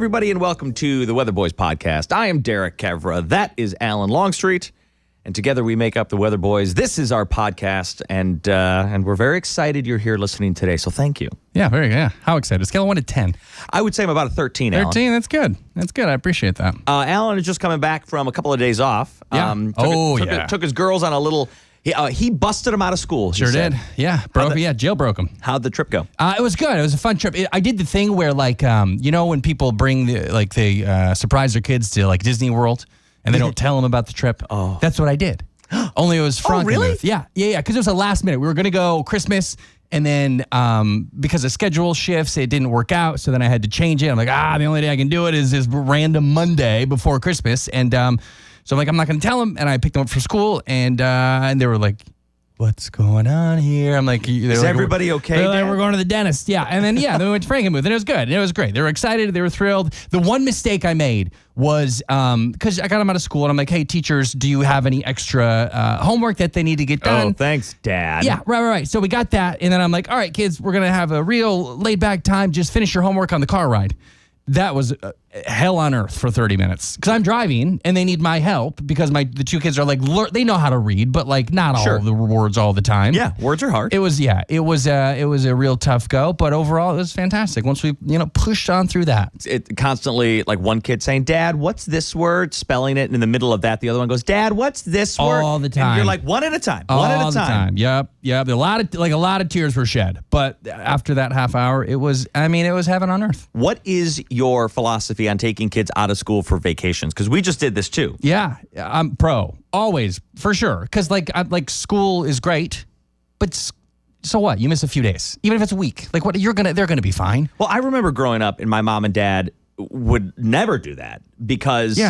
everybody, and welcome to the Weatherboys podcast. I am Derek Kevra. That is Alan Longstreet, and together we make up the Weatherboys. This is our podcast, and we're very excited you're here listening today, so thank you. Yeah. How excited? Scale of 1 to 10. I would say I'm about a 13, Alan. 13, that's good. That's good. I appreciate that. Alan is just coming back from a couple of days off. Yeah. Took his girls on a little... He busted them out of school. Sure did. Yeah. Jailbroke them. How'd the trip go? It was good. It was a fun trip. I did the thing where, like, when people bring, they surprise their kids to, like, Disney World, and they don't tell them about the trip. Oh. That's what I did. Only it was Frankenmuth. Oh, really? Yeah. Because it was a last minute. We were going to go Christmas, and then because of schedule shifts, it didn't work out, so then I had to change it. I'm like, the only day I can do it is this random Monday before Christmas, and so I'm like, I'm not going to tell them, and I picked them up for school, and they were like, what's going on here? I'm like, is everybody okay? They're like, we're going to the dentist. Yeah. And then, then we went to Frankenmuth, and it was good. And it was great. They were excited. They were thrilled. The one mistake I made was, because I got them out of school, and I'm like, hey, teachers, do you have any extra homework that they need to get done? Oh, thanks, Dad. Yeah, right. So we got that, and then I'm like, all right, kids, we're going to have a real laid-back time. Just finish your homework on the car ride. That was hell on earth for 30 minutes because I'm driving and they need my help because the two kids are like, they know how to read, but like not all of the words all the time. Yeah, words are hard. It was a real tough go, but overall it was fantastic. Once we, pushed on through that. It constantly, like one kid saying, Dad, what's this word? Spelling it, and in the middle of that, the other one goes, Dad, what's this word? All the time. And you're like, one at a time. All the time. Yep. A lot of tears were shed, but after that half hour, it was heaven on earth. What is your philosophy on taking kids out of school for vacations? Because we just did this too. Yeah, I'm pro. Always, for sure. Because like school is great, but so what? You miss a few days, even if it's a week. Like what? They're gonna be fine. Well, I remember growing up, and my mom and dad would never do that because,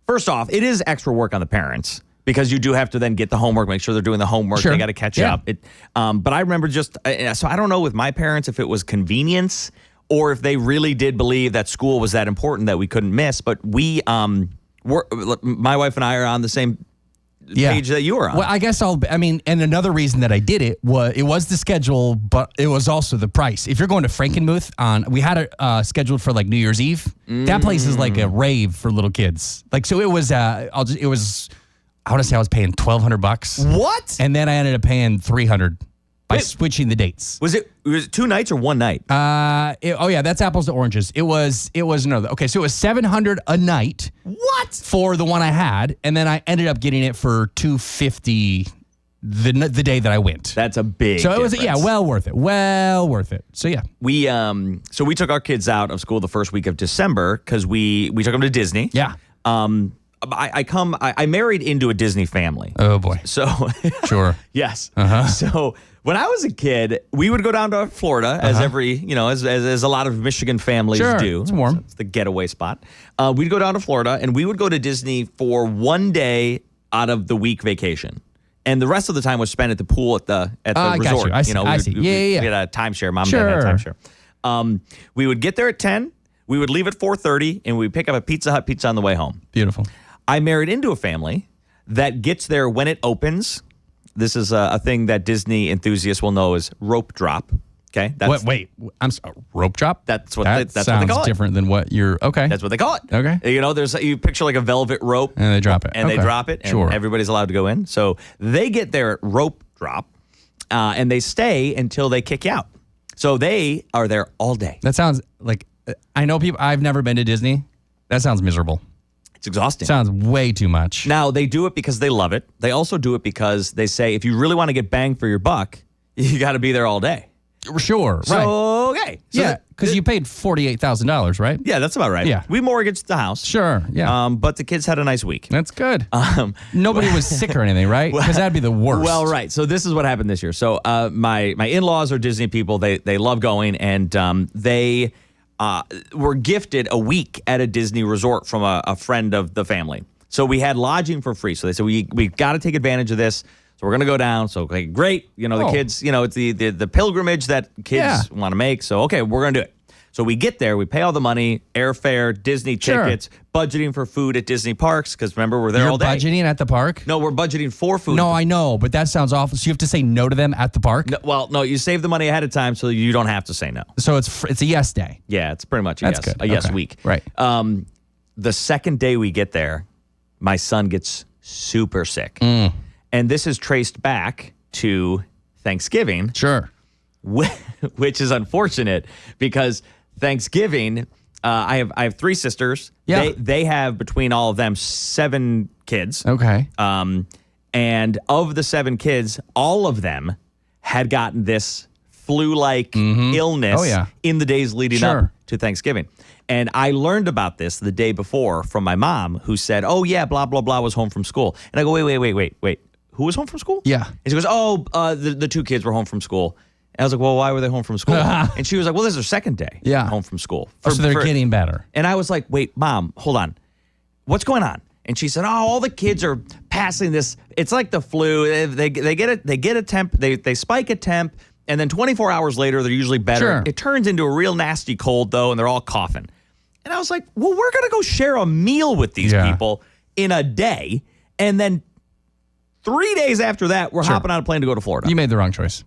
first off, it is extra work on the parents. Because you do have to then get the homework, make sure they're doing the homework. Sure. They got to catch up. But I remember so I don't know with my parents if it was convenience or if they really did believe that school was that important that we couldn't miss. But my wife and I are on the same page that you were on. Well, I guess and another reason that I did it was the schedule, but it was also the price. If you're going to Frankenmuth we had it scheduled for like New Year's Eve. That place is like a rave for little kids. Like, so it was, I want to say I was paying $1,200. What? And then I ended up paying $300 by switching the dates. Was it 2 nights or 1 night? That's apples to oranges. It was no. Okay, so it was $700 a night. What? For the one I had, and then I ended up getting it for $250 the day that I went. That's a big difference. It was well worth it. Well worth it. So yeah. We took our kids out of school the first week of December because we took them to Disney. Yeah. I married into a Disney family. Oh boy. So sure. Yes. Uh-huh. So when I was a kid, we would go down to Florida as as a lot of Michigan families do. It's warm. So it's the getaway spot. We'd go down to Florida and we would go to Disney for 1 day out of the week vacation. And the rest of the time was spent at the pool at the resort. I see. We had a timeshare. Mom and Dad had a timeshare. We would get there at 10. We would leave at 4:30, and we'd pick up a Pizza Hut pizza on the way home. Beautiful. I married into a family that gets there when it opens. This is a thing that Disney enthusiasts will know as rope drop. Okay. Wait. I'm sorry, rope drop? That's what they call it. Sounds different than what you're. Okay. That's what they call it. Okay. You picture like a velvet rope, and they drop it, and they drop it, and everybody's allowed to go in. So they get there at rope drop, and they stay until they kick you out. So they are there all day. That sounds like I know people. I've never been to Disney. That sounds miserable. It's exhausting. Sounds way too much. Now, they do it because they love it. They also do it because they say, if you really want to get bang for your buck, you got to be there all day. Sure, right. So, okay. So because you paid $48,000, right? Yeah, that's about right. Yeah. We mortgaged the house. Sure, yeah. But the kids had a nice week. That's good. Nobody was sick or anything, right? Because that'd be the worst. Well, right. So this is what happened this year. So my in-laws are Disney people. They love going, and they were gifted a week at a Disney resort from a friend of the family. So we had lodging for free. So they said, we got to take advantage of this. So we're going to go down. So, okay, great. The kids, it's the pilgrimage that kids want to make. So, okay, we're going to do it. So we get there, we pay all the money, airfare, Disney tickets, budgeting for food at Disney parks, because remember, we're there all day. You're budgeting at the park? No, we're budgeting for food. No, I know, but that sounds awful. So you have to say no to them at the park? No, you save the money ahead of time so you don't have to say no. So it's a yes day. Yeah, it's pretty much a That's yes. good. A yes week. Right. The second day we get there, my son gets super sick. And this is traced back to Thanksgiving. Sure. Which is unfortunate because Thanksgiving, I have 3 sisters. Yeah. They have, between all of them, 7 kids. Okay. And of the 7 kids, all of them had gotten this flu-like illness in the days leading up to Thanksgiving. And I learned about this the day before from my mom, who said, oh, yeah, blah, blah, blah was home from school. And I go, wait. Who was home from school? Yeah. And she goes, the 2 kids were home from school. And I was like, well, why were they home from school? And she was like, well, this is their second day home from school. So they're getting better. And I was like, wait, Mom, hold on. What's going on? And she said, all the kids are passing this. It's like the flu. They get a temp. They spike a temp. And then 24 hours later, they're usually better. Sure. It turns into a real nasty cold, though, and they're all coughing. And I was like, well, we're going to go share a meal with these people in a day. And then 3 days after that, we're hopping on a plane to go to Florida. You made the wrong choice.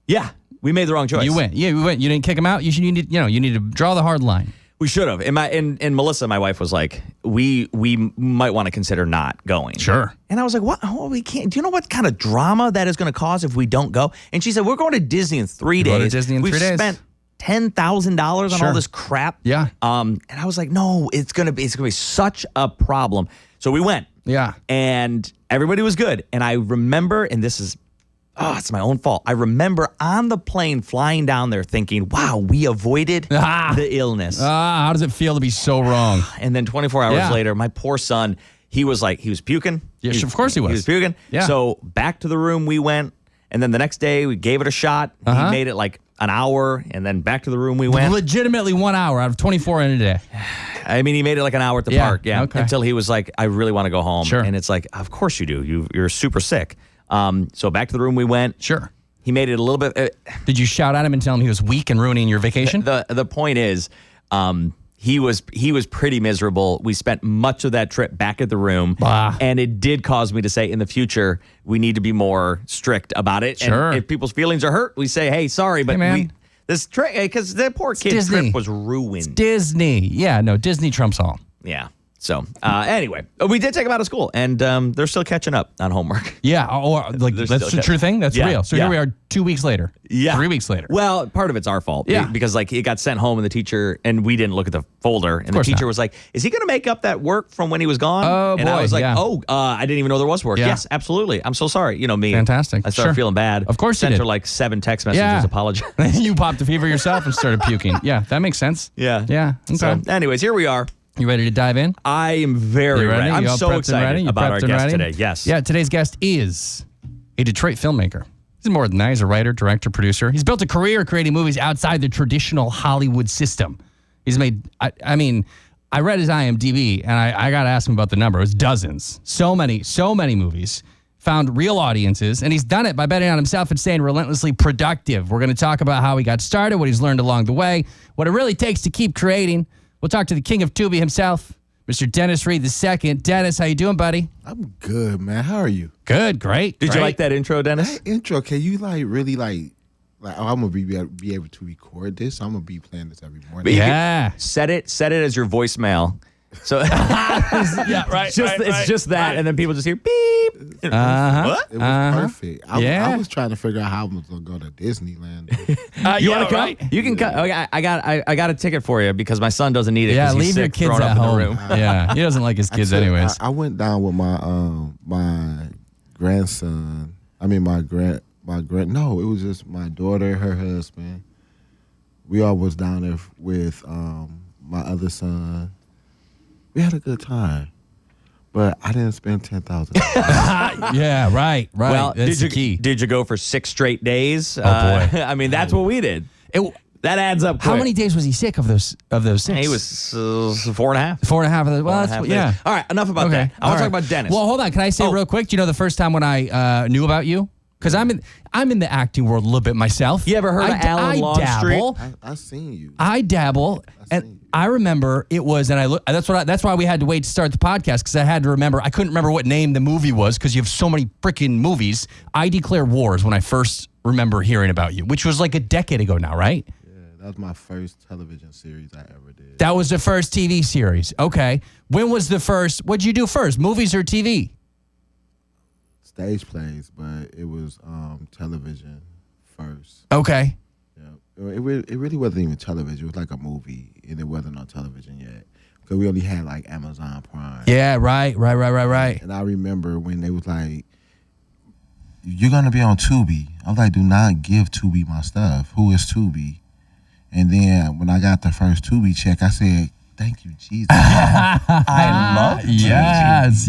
Yeah, we made the wrong choice. You went. Yeah, we went. You didn't kick him out. You need to draw the hard line. We should have. And Melissa, my wife, was like, we might want to consider not going. Sure. And I was like, what? Oh, we can't. Do you know what kind of drama that is going to cause if we don't go? And she said, we're going to Disney in 3 days. Go to Disney in 3 days. We've spent $10,000 on all this crap. Yeah. And I was like, no, it's gonna be such a problem. So we went. Yeah. And everybody was good. And I remember, and this is, it's my own fault. I remember on the plane flying down there thinking, wow, we avoided the illness. How does it feel to be so wrong? And then 24 hours later, my poor son, he was puking. Yes, of course he was. He was puking. Yeah. So back to the room we went. And then the next day we gave it a shot. He made it like an hour. And then back to the room we went. Legitimately 1 hour out of 24 in a day. I mean, he made it like an hour at the park. Yeah. Okay. Until he was like, I really want to go home. Sure. And it's like, of course you do. You're super sick. So back to the room we went. Sure. He made it a little bit. Did you shout at him and tell him he was weak and ruining your vacation? The point is, he was pretty miserable. We spent much of that trip back at the room, and it did cause me to say, in the future, we need to be more strict about it. Sure. And if people's feelings are hurt, we say, hey, sorry, but this trip, because the poor kid's trip was ruined. It's Disney. Yeah, no, Disney trumps all. Yeah. So anyway, we did take them out of school, and they're still catching up on homework. Yeah, or like that's the true thing. That's real. So here we are 2 weeks later. Yeah. 3 weeks later. Well, part of it's our fault. Yeah. Because like it got sent home and the teacher, and we didn't look at the folder. And the teacher was like, is he going to make up that work from when he was gone? Oh, and boy, I was like, I didn't even know there was work. Yeah. Yes, absolutely. I'm so sorry. You know me. Fantastic. I started feeling bad. Of course you Sent did. her like 7 text messages apologizing. You popped a fever yourself and started puking. Yeah, that makes sense. Yeah. Yeah. Okay. So anyways, here we are. You ready to dive in? I am very ready. I'm so excited about our guest today. Yes. Yeah, today's guest is a Detroit filmmaker. He's more than that. He's a writer, director, producer. He's built a career creating movies outside the traditional Hollywood system. He's made, I mean, I read his IMDb, and I got to ask him about the number. It was dozens. So many movies. Found real audiences, and he's done it by betting on himself and staying relentlessly productive. We're going to talk about how he got started, what he's learned along the way, what it really takes to keep creating. We'll talk to the king of Tubi himself, Mr. Dennis Reed II. Dennis, how you doing, buddy? I'm good, man. How are you? Good, great. Did you like that intro, Dennis? That intro, can you really I'm gonna be able to record this? I'm gonna be playing this every morning. Yeah. Set it as your voicemail. So yeah, right. It's just that, and then people just hear beep. What? It was perfect. I was trying to figure out how I'm gonna go to Disneyland. You want to come? Right? You can come. Okay, I got a ticket for you because my son doesn't need it. Yeah, he's leave sick, your kids thrown at up home. in the room. Yeah, he doesn't like his kids anyways. I went down with my grandson. I mean my grand. No, it was just my daughter, her husband. We all was down there with my other son. We had a good time, but I didn't spend $10,000. Yeah, right. Well, that's the key. Did you go for 6 straight days? Oh boy! I mean, that's what we did. That adds up quick. How many days was he sick of those 6? He was 4.5. 4.5 of those. Well, that's yeah. All right, enough about that. I want to talk about Dennis. Well, hold on. Can I say real quick? Do you know the first time when I knew about you? Because I'm in the acting world a little bit myself. You ever heard of Alan Longstreet? I've seen you. I dabble, and I remember it was, and that's why we had to wait to start the podcast, because I had to remember. I couldn't remember what name the movie was because you have so many freaking movies. I Declare War is when I first remember hearing about you, which was like a decade ago now, right? Yeah, that was my first television series I ever did. That was the first TV series. Okay, when was the first? What'd you do first, movies or TV? Stage plays, but it was television first. Okay. Yeah, it really wasn't even television. It was like a movie, and it wasn't on television yet because we only had like Amazon Prime. Yeah, right. And I remember when they was like, "You're gonna be on Tubi." I was like, "Do not give Tubi my stuff. Who is Tubi?" And then when I got the first Tubi check, I said, "Thank you, Jesus." I love Tubi. Yes.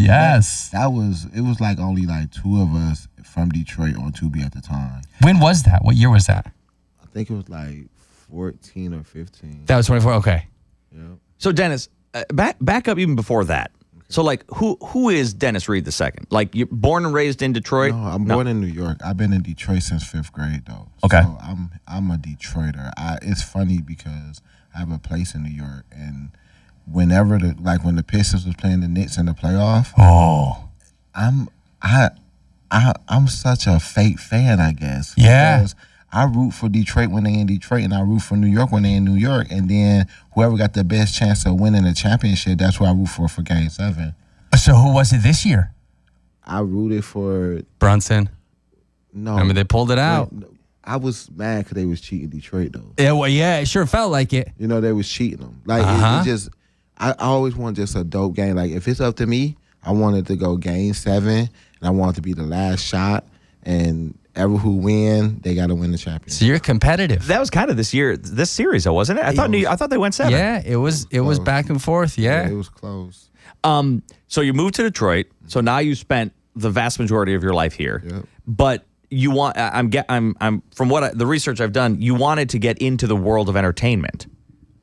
It was like only like 2 of us from Detroit on Tubi at the time. When was that? What year was that? I think it was like 14 or 15. That was 24. Okay. Yeah. So Dennis, back up even before that. Okay. So like, who is Dennis Reed II? Like, you're born and raised in Detroit? No, I'm born in New York. I've been in Detroit since 5th grade though. Okay. So I'm a Detroiter. It's funny because I have a place in New York, and whenever when the Pistons was playing the Knicks in the playoff, I'm such a fake fan, I guess. Yeah. Because I root for Detroit when they in Detroit, and I root for New York when they in New York, and then whoever got the best chance of winning the championship, that's who I root for Game 7. So who was it this year? I rooted for Brunson. No. Remember they pulled it out. I was mad because they was cheating Detroit though. Yeah, well, yeah, it sure felt like it. You know, they was cheating them. Like it just, I always want just a dope game. Like if it's up to me, I want it to go Game 7, and I want it to be the last shot, and ever who win, they got to win the championship. So you're competitive. That was kind of this series, though, wasn't it? I thought they went 7. Yeah, it was back and forth. Yeah, it was close. So you moved to Detroit. So now you spent the vast majority of your life here. Yep. But you want I'm from the research I've done, you wanted to get into the world of entertainment.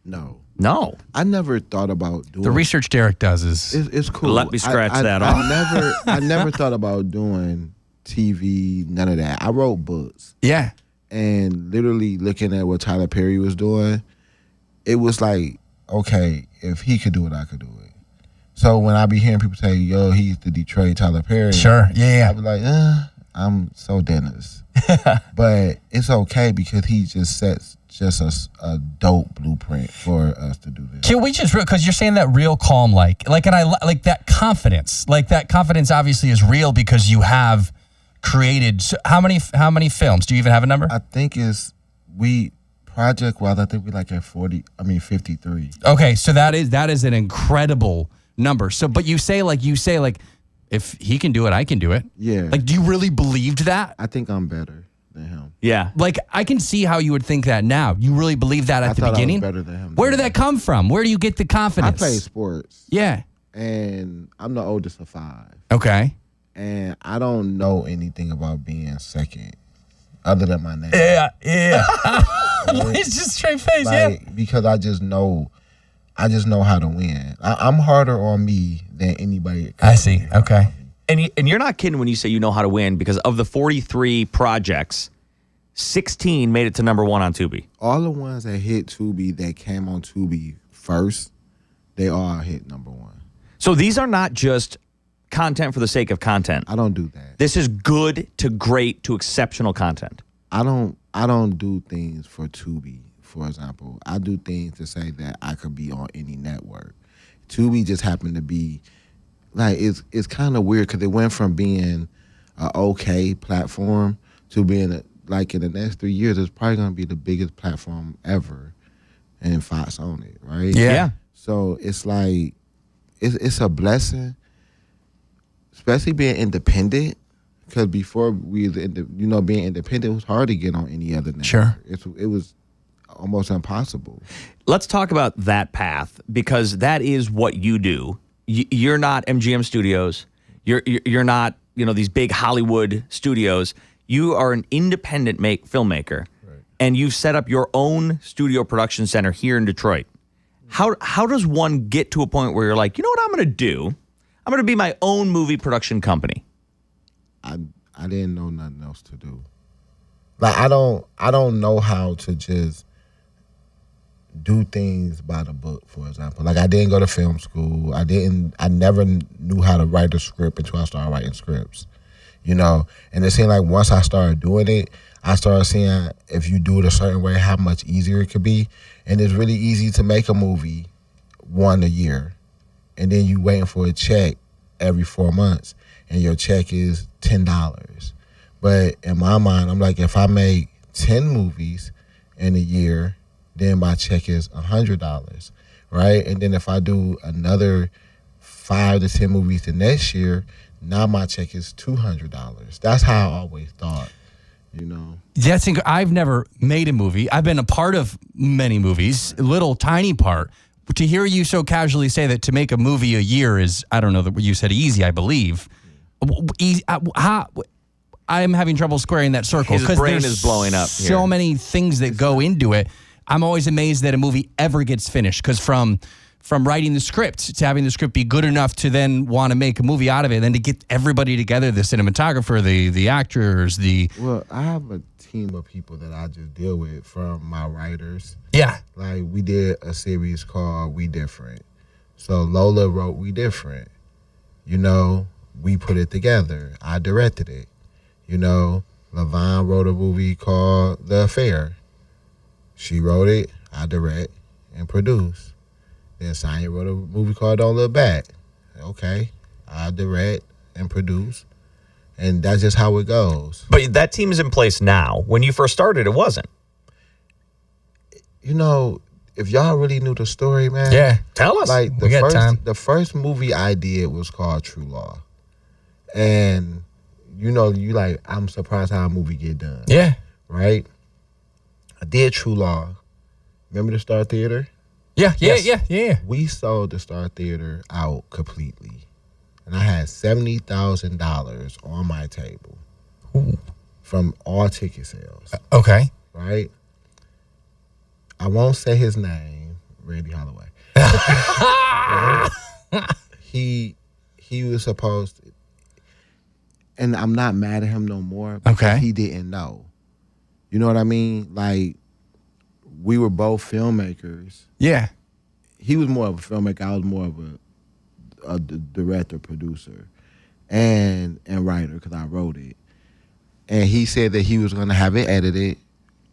No, I never thought about doing the research Derek does is it's cool. Let me scratch that off. I never thought about doing TV, none of that. I wrote books. Yeah. And literally looking at what Tyler Perry was doing, it was like, okay, if he could do it, I could do it. So when I be hearing people say, yo, he's the Detroit Tyler Perry. Sure, yeah. I be like, I'm so Dennis. But it's okay because he just sets a dope blueprint for us to do this. Can we just, because you're saying that real calm, and I like that confidence. Like that confidence obviously is real because you have created how many films? Do you even have a number? I think project-wise, I think we like at 53. Okay, so that is an incredible number. So, but you say if he can do it, I can do it. Yeah. Like, do you really believe that? I think I'm better than him. Yeah. Like, I can see how you would think that now. You really believe that at the beginning? I was better than him. Where did that come from? Where do you get the confidence? I play sports. Yeah. And I'm the oldest of 5. Okay. And I don't know anything about being second other than my name. Yeah. It's just straight face, because I just know how to win. I'm harder on me than anybody. I see. Okay. And you're not kidding when you say you know how to win, because of the 43 projects, 16 made it to number 1 on Tubi. All the ones that hit Tubi that came on Tubi first, they all hit number 1. So these are not just content for the sake of content. I don't do that. This is good to great to exceptional content. I don't do things for Tubi, for example. I do things to say that I could be on any network. Tubi just happened to be like it's kind of weird because it went from being an okay platform to being in the next 3 years it's probably gonna be the biggest platform ever, and Fox on it, right? Yeah. So it's like it's a blessing, especially being independent. Because before we was being independent, it was hard to get on any other network. Sure. It was almost impossible. Let's talk about that path, because that is what you do. You're not MGM Studios. You're not these big Hollywood studios. You are an independent filmmaker, right. And you've set up your own studio production center here in Detroit. How does one get to a point where you're like, you know what I'm going to do? I'm going to be my own movie production company. I didn't know nothing else to do. Like I don't know how to just do things by the book, for example. Like I didn't go to film school. I never knew how to write a script until I started writing scripts. You know, and it seemed like once I started doing it, I started seeing if you do it a certain way, how much easier it could be. And it's really easy to make a movie one a year. And then you waiting for a check every 4 months. And your check is $10. But in my mind, I'm like, if I make 10 movies in a year, then my check is $100, right? And then if I do another 5 to 10 movies the next year, now my check is $200. That's how I always thought, you know. I've never made a movie. I've been a part of many movies, a little tiny part. To hear you so casually say that to make a movie a year is, I don't know that you said easy, I believe. I'm having trouble squaring that circle. His brain is blowing up here. So many things that go into it. I'm always amazed that a movie ever gets finished because from writing the script to having the script be good enough to then want to make a movie out of it, and then to get everybody together, the cinematographer, the actors, Well, I have a team of people that I just deal with from my writers. Yeah. Like we did a series called We Different. So Lola wrote We Different. You know, we put it together. I directed it. You know, LaVon wrote a movie called The Affair. She wrote it, I direct, and produce. Then Sonya wrote a movie called Don't Look Back. Okay, I direct and produce. And that's just how it goes. But that team is in place now. When you first started, it wasn't. You know, if y'all really knew the story, man. Yeah, tell us. Like the first movie I did was called True Law. And, you know, I'm surprised how a movie get done. Yeah. Right? I did True Law. Remember the Star Theater? Yeah. We sold the Star Theater out completely. And I had $70,000 on my table. Ooh. From all ticket sales. Okay. Right? I won't say his name, Randy Holloway. Right? He was supposed to, and I'm not mad at him no more because he didn't know. You know what I mean? Like, we were both filmmakers. Yeah. He was more of a filmmaker. I was more of a director, producer, and writer because I wrote it. And he said that he was going to have it edited,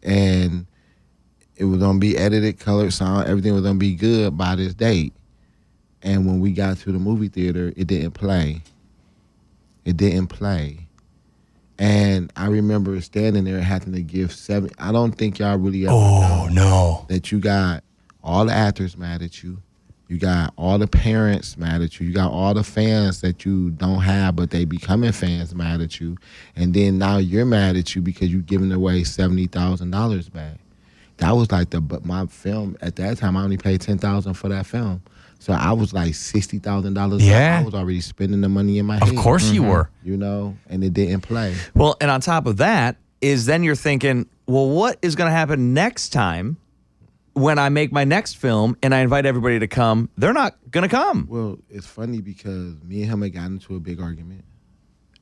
and it was going to be edited, colored, sound, everything was going to be good by this date. And when we got to the movie theater, it didn't play. It didn't play. And I remember standing there having to give I don't think y'all really ever know that you got all the actors mad at you. You got all the parents mad at you. You got all the fans that you don't have, but they becoming fans mad at you. And then now you're mad at you because you're giving away $70,000 back. That was like my film at that time. I only paid $10,000 for that film. So I was like $60,000. Yeah. I was already spending the money in my head. Of course you were. You know, and it didn't play. Well, and on top of that is then you're thinking, well, what is going to happen next time when I make my next film and I invite everybody to come? They're not going to come. Well, it's funny because me and him had gotten into a big argument,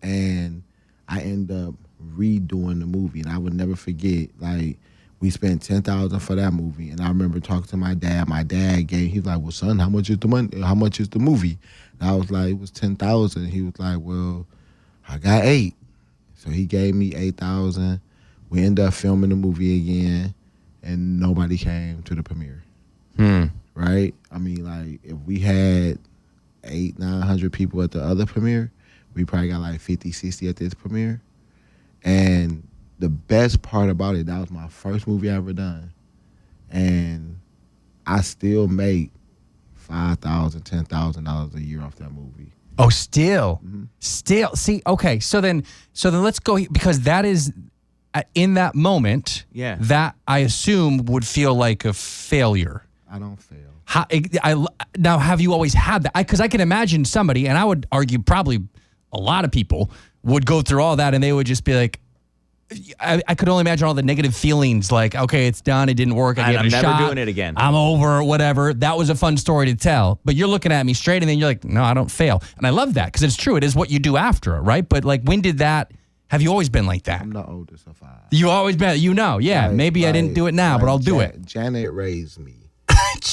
and I ended up redoing the movie. And I would never forget, like, we spent $10,000 for that movie, and I remember talking to my dad. My dad he was like, "Well, son, how much is the money? How much is the movie?" And I was like, "It was $10,000." He was like, "Well, I got $8,000." So he gave me $8,000. We ended up filming the movie again, and nobody came to the premiere. Right? I mean, like, if we had 800-900 people at the other premiere, we probably got like 50, 60 at this premiere. And the best part about it, that was my first movie I ever done. And I still make $5,000, $10,000 a year off that movie. Oh, still? Mm-hmm. Still? See, okay, so then let's go, because that is, in that moment, that I assume would feel like a failure. I don't fail. Now, have you always had that? Because I can imagine somebody, and I would argue probably a lot of people, would go through all that and they would just be like, I could only imagine all the negative feelings, like, okay, it's done, it didn't work, I gave it a shot. I'm never doing it again. I'm over, whatever. That was a fun story to tell. But you're looking at me straight and then you're like, no, I don't fail. And I love that because it's true. It is what you do after it, right? But like, when did that Have you always been like that? I'm the oldest of 5. You always been, yeah. Maybe I didn't do it now, but I'll do it. Janet raised me.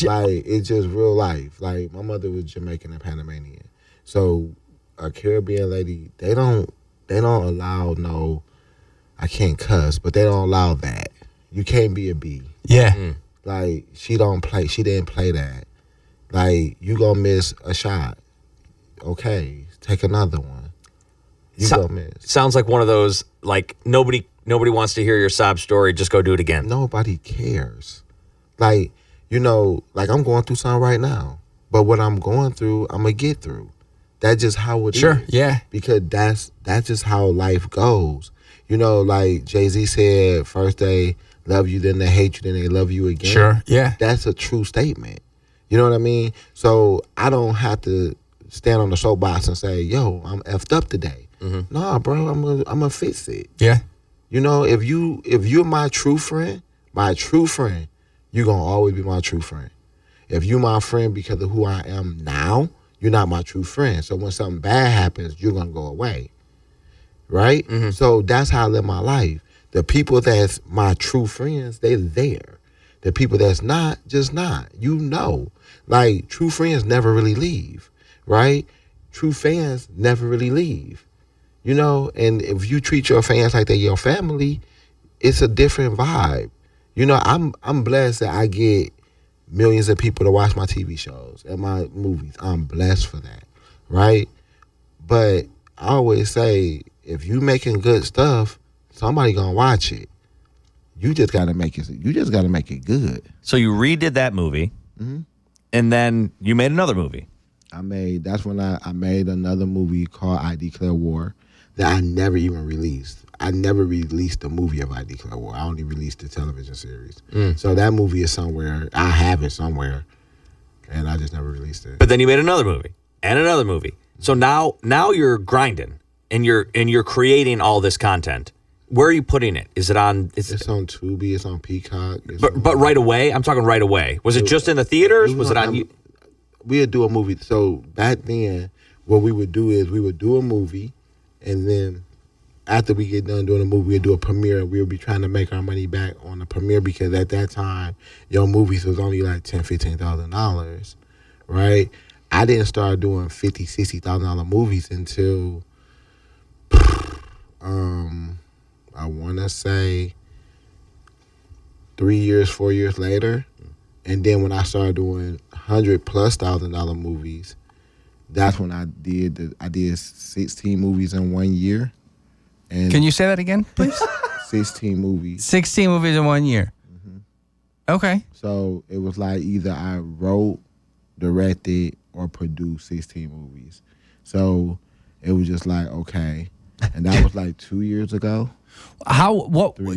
Like, it's just real life. Like, my mother was Jamaican and Panamanian. So a Caribbean lady, they don't allow I can't cuss, but they don't allow that. You can't be a B. Yeah. Like, she didn't play that. Like, you gonna miss a shot. Okay, take another one. Sounds like one of those, like, nobody wants to hear your sob story, just go do it again. Nobody cares. Like, like I'm going through something right now. But what I'm going through, I'm going to get through. That's just how it is. Sure, yeah. Because that's just how life goes. Like Jay-Z said, first they love you, then they hate you, then they love you again. Sure, yeah. That's a true statement. You know what I mean? So I don't have to stand on the soapbox and say, yo, I'm effed up today. Mm-hmm. Nah, bro, I'm gonna fix it. Yeah. If you're my true friend, you're gonna always be my true friend. If you're my friend because of who I am now, you're not my true friend. So when something bad happens, you're gonna go away. Right? Mm-hmm. So that's how I live my life. The people that's my true friends, they're there. The people that's not, just not. Like, true friends never really leave, right? True fans never really leave. And if you treat your fans like they're your family, it's a different vibe. I'm blessed that I get millions of people to watch my TV shows and my movies. I'm blessed for that, right? But I always say, if you making good stuff, somebody gonna watch it. You just gotta make it. You just gotta make it good. So you redid that movie, and then you made another movie. That's when I made another movie called I Declare War that I never even released. I never released the movie of I Declare War. I only released the television series. So that movie is somewhere. I have it somewhere, and I just never released it. But then you made another movie and another movie. So now you're grinding and you're creating all this content. Where are you putting it? Is it on? It's on Tubi. It's on Peacock. But right away. I'm talking right away. Was it just in the theaters? Was it on? We would do a movie. So back then, what we would do is we would do a movie, and then after we get done doing a movie, we'd do a premiere. We would be trying to make our money back on the premiere because at that time, your movies was only like $10,000-$15,000, right? I didn't start doing $50,000-$60,000 movies until I want to say 3 years, 4 years later. And then when I started doing $100,000+ movies, that's when I did 16 movies in 1 year. And can you say that again, please? 16 movies. 16 movies in 1 year. Mm-hmm. Okay. So it was like either I wrote, directed, or produced 16 movies. So it was just like, okay. And that was like 2 years ago.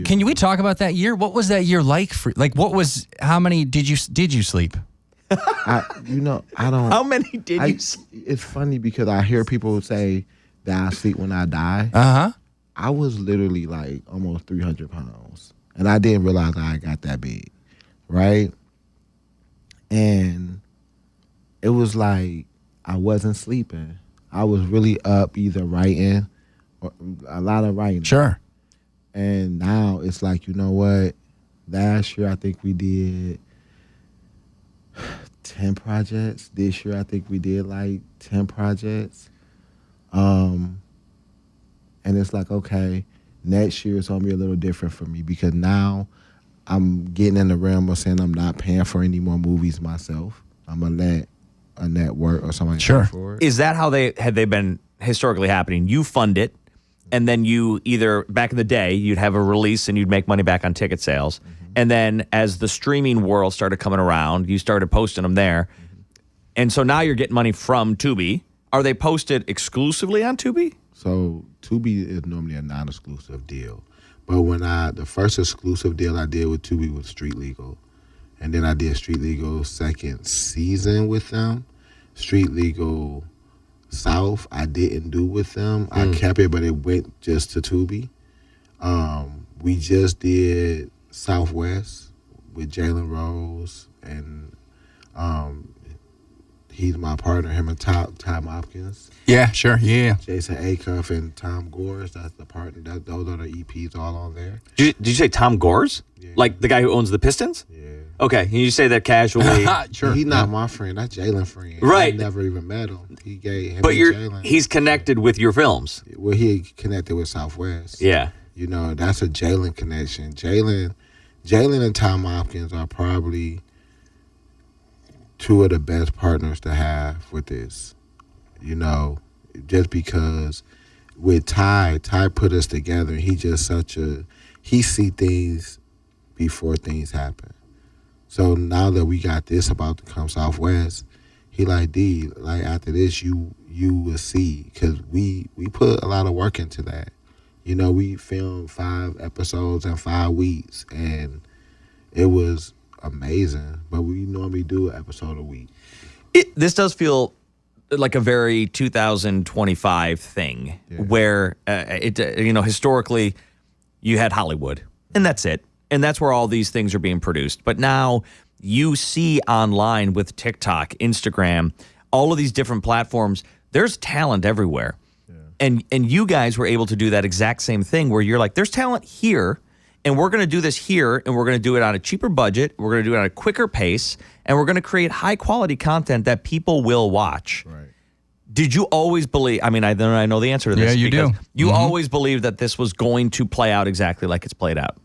Can we talk about that year? What was that year like for, like, how many did you sleep? I don't. How many did you sleep? It's funny because I hear people say that I sleep when I die. Uh-huh. I was literally like almost 300 pounds. And I didn't realize I got that big. Right? And it was like I wasn't sleeping. I was really up either writing or a lot of writing. Sure. And now it's like, you know what? Last year I think we did 10 projects. This year I think we did like 10 projects. And it's like, okay, next year it's gonna be a little different for me because now I'm getting in the realm of saying I'm not paying for any more movies myself. I'm gonna let a network or somebody pay for it. Is that how they been historically happening? You fund it, and then you either, back in the day, you'd have a release and you'd make money back on ticket sales. Mm-hmm. And then as the streaming world started coming around, you started posting them there. Mm-hmm. And so now you're getting money from Tubi. Are they posted exclusively on Tubi? So Tubi is normally a non-exclusive deal. But when the first exclusive deal I did with Tubi was Street Legal. And then I did Street Legal second season with them. Street Legal South, I didn't do with them. I kept it, but it went just to Tubi. We just did Southwest with Jalen Rose, and He's my partner. Him and Tom Hopkins. Yeah, sure. Yeah. Jason Acuff and Tom Gores. That's the partner. Those are the EPs all on there. Did you say Tom Gores? Yeah. Like the guy who owns the Pistons? Yeah. Okay, you say that casually. Sure. He's not my friend. That's Jalen's friend. Right. I never even met him. He gave him But Jalen. he's connected with your films. Well, he connected with Southwest. Yeah. You know, that's a Jalen connection. Jalen and Tom Hopkins are probably two of the best partners to have with this. You know, just because with Ty put us together. He just he see things before things happen. So now that we got this about to come Southwest, he like, D, like after this you will see, because we put a lot of work into that. You know, we filmed 5 episodes in 5 weeks, and it was amazing. But we normally do an episode a week. This does feel like a very 2025 thing, where historically you had Hollywood, and that's it. And that's where all these things are being produced. But now you see online with TikTok, Instagram, all of these different platforms, there's talent everywhere. Yeah. And you guys were able to do that exact same thing where you're like, there's talent here, and we're going to do this here, and we're going to do it on a cheaper budget, we're going to do it on a quicker pace, and we're going to create high-quality content that people will watch. Right. Did you always believe, I mean, I know the answer to this. Yeah, you do. You always believed that this was going to play out exactly like it's played out.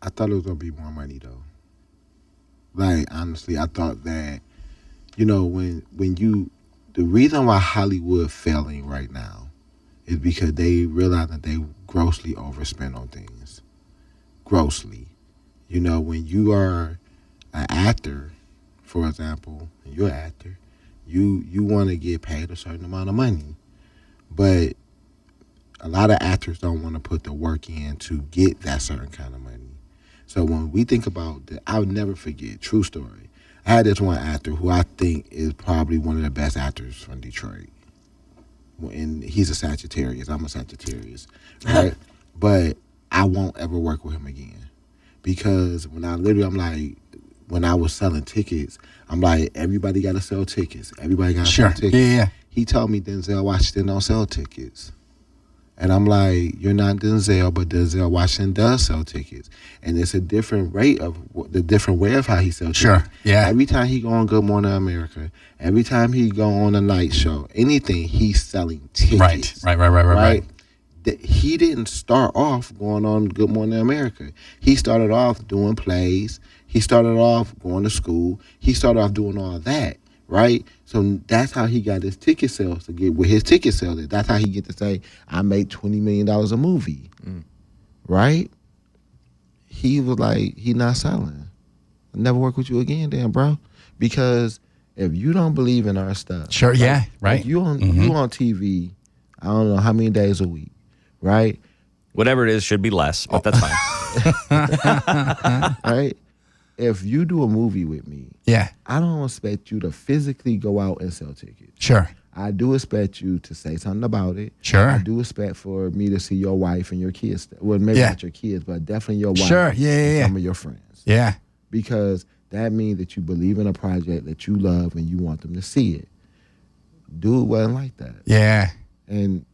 I thought it was going to be more money, though. Like, honestly, I thought that, you know, the reason why Hollywood failing right now is because they realize that they grossly overspend on things. Grossly. You know, when you are an actor, for example, and you're an actor, you want to get paid a certain amount of money. But a lot of actors don't want to put the work in to get that certain kind of money. So when we think about that, I'll never forget, true story. I had this one actor who I think is probably one of the best actors from Detroit. And he's a Sagittarius. I'm a Sagittarius, right? But I won't ever work with him again. Because when I was selling tickets, I'm like, everybody got to sell tickets. Everybody got to sell tickets. Yeah. He told me Denzel Washington don't sell tickets. And I'm like, you're not Denzel, but Denzel Washington does sell tickets. And it's a different rate of the different way of how he sells tickets. Sure, yeah. Every time he go on Good Morning America, every time he go on a night show, anything, he's selling tickets. Right. He didn't start off going on Good Morning America. He started off doing plays. He started off going to school. He started off doing all that. Right? So that's how he got his ticket sales to get with his ticket sales. That's how he get to say, I made $20 million a movie. Right? He was like, he not selling. I'll never work with you again then, bro. Because if you don't believe in our stuff. Sure, like, yeah, right. You on TV, I don't know how many days a week, right? Whatever it is should be less, but that's fine. Right? If you do a movie with me, I don't expect you to physically go out and sell tickets. Sure. I do expect you to say something about it. Sure. I do expect for me to see your wife and your kids. Well, maybe not your kids, but definitely your wife. Sure. And some of your friends. Yeah. Because that means that you believe in a project that you love and you want them to see it. Dude wasn't like that. Yeah. And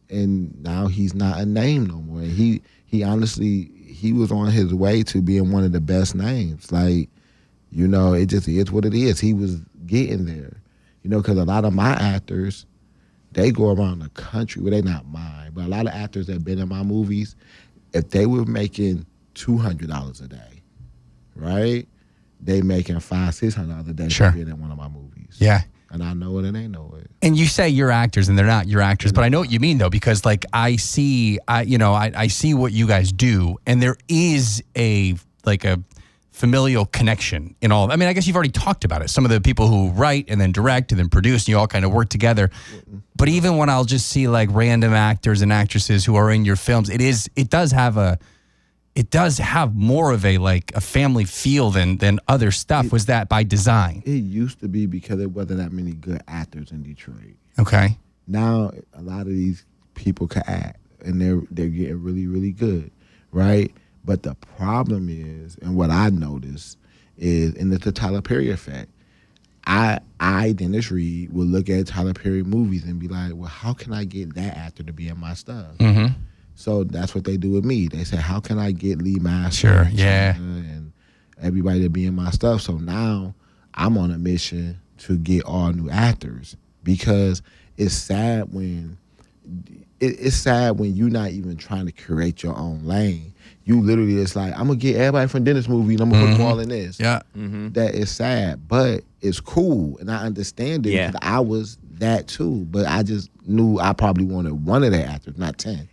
now he's not a name no more. He honestly, he was on his way to being one of the best names. Like, you know, it just is what it is. He was getting there. You know, because a lot of my actors, they go around the country. Well, they're not mine, but a lot of actors that have been in my movies, if they were making $200 a day, right? They making $500-$600 a day for being in one of my movies. Yeah. And I know it and they know it. And you say you're actors and they're not your actors, but I know what you mean though, because like I see what you guys do, and there is a familial connection in all. I mean, I guess you've already talked about it. Some of the people who write and then direct and then produce, and you all kind of work together. But even when I'll just see like random actors and actresses who are in your films, it does have more of a family feel than other stuff. Was that by design? It used to be because there wasn't that many good actors in Detroit. Okay. Now a lot of these people can act, and they're getting really, really good, right? But the problem is, and what I noticed is, and it's the Tyler Perry effect, I, Dennis Reed, would look at Tyler Perry movies and be like, well, how can I get that actor to be in my stuff? Mm-hmm. So that's what they do with me. They say, how can I get Lee Master Sure, and yeah. China and everybody to be in my stuff? So now I'm on a mission to get all new actors, because it's sad when you're not even trying to create your own lane. You literally, it's like, I'm gonna get everybody from Dennis movie and I'm gonna put them all in this. Yeah. That is sad, but it's cool, and I understand it. Yeah. Because I was that too, but I just knew I probably wanted one of the actors, not 10.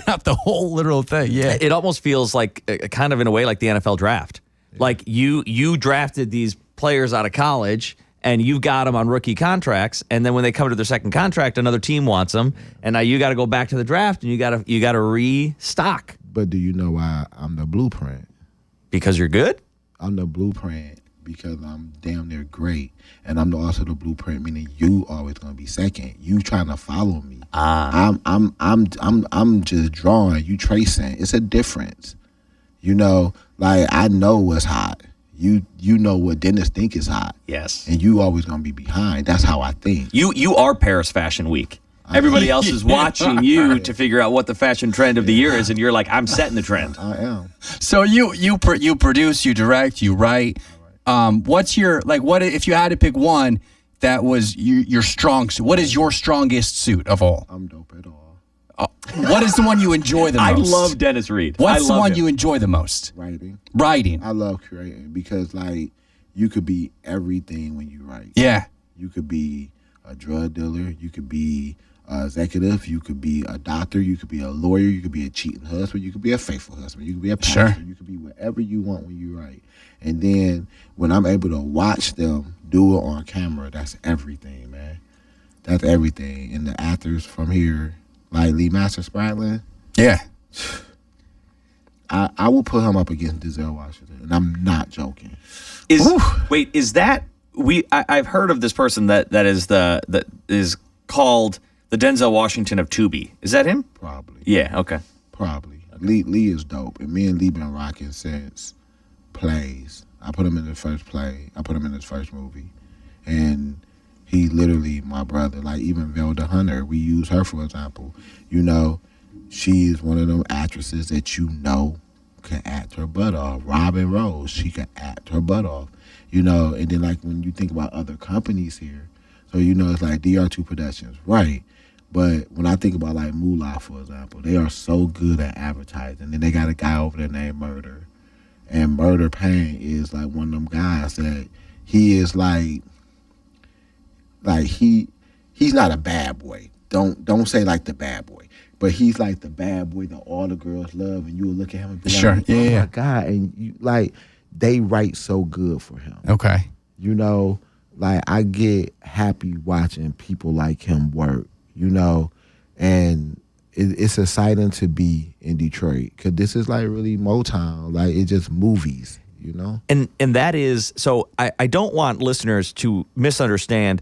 Not the whole literal thing. Yeah. It almost feels like, kind of in a way, like the NFL draft. Like you drafted these players out of college, and you've got them on rookie contracts, and then when they come to their second contract, another team wants them, and now you got to go back to the draft, and you got to restock. But do you know why I'm the blueprint? Because you're good? I'm the blueprint because I'm damn near great, and I'm also the blueprint, meaning you always gonna be second. You trying to follow me. I'm just drawing. You tracing. It's a difference. You know, like I know what's hot. You know what Dennis think is hot. Yes. And you always gonna be behind. That's how I think. You are Paris Fashion Week. Everybody else is watching you to figure out what the fashion trend of the year is, and you're like, I'm setting the trend. I am. So you produce, you direct, you write. What's your, like, what if you had to pick one that was your strong suit? What is your strongest suit of all? I'm dope at all. What is the one you enjoy the most? I love Dennis Reed. What's the one you enjoy the most? Writing. I love creating because, like, you could be everything when you write. Yeah. You could be a drug dealer. You could be an executive. You could be a doctor. You could be a lawyer. You could be a cheating husband. You could be a faithful husband. You could be a pastor. Sure. You could be whatever you want when you write. And then when I'm able to watch them do it on camera, that's everything, man. That's everything. And the actors from here, like Lee Master Spratling. Yeah. I will put him up against Denzel Washington, and I'm not joking. Wait, is that I've heard of this person that is called the Denzel Washington of Tubi. Is that him? Probably. Yeah, okay. Probably. Lee is dope, and me and Lee been rocking since plays. I put him in the first play. I put him in his first movie, and he literally my brother. Like even Velda Hunter, we use her for example. You know, she is one of them actresses that you know can act her butt off. Robin Rose, she can act her butt off. You know, and then like when you think about other companies here, so you know it's like DR2 Productions, right? But when I think about like Moolah, for example, they are so good at advertising. And they got a guy over there named Murder. And Murder Payne is like one of them guys that he is like he's not a bad boy. Don't say like the bad boy. But he's like the bad boy that all the girls love, and you will look at him and be sure. like, oh my God. And you, like they write so good for him. Okay. You know, like I get happy watching people like him work, you know, and it's exciting to be in Detroit because this is like really Motown. Like it's just movies, you know? And that is, so I don't want listeners to misunderstand.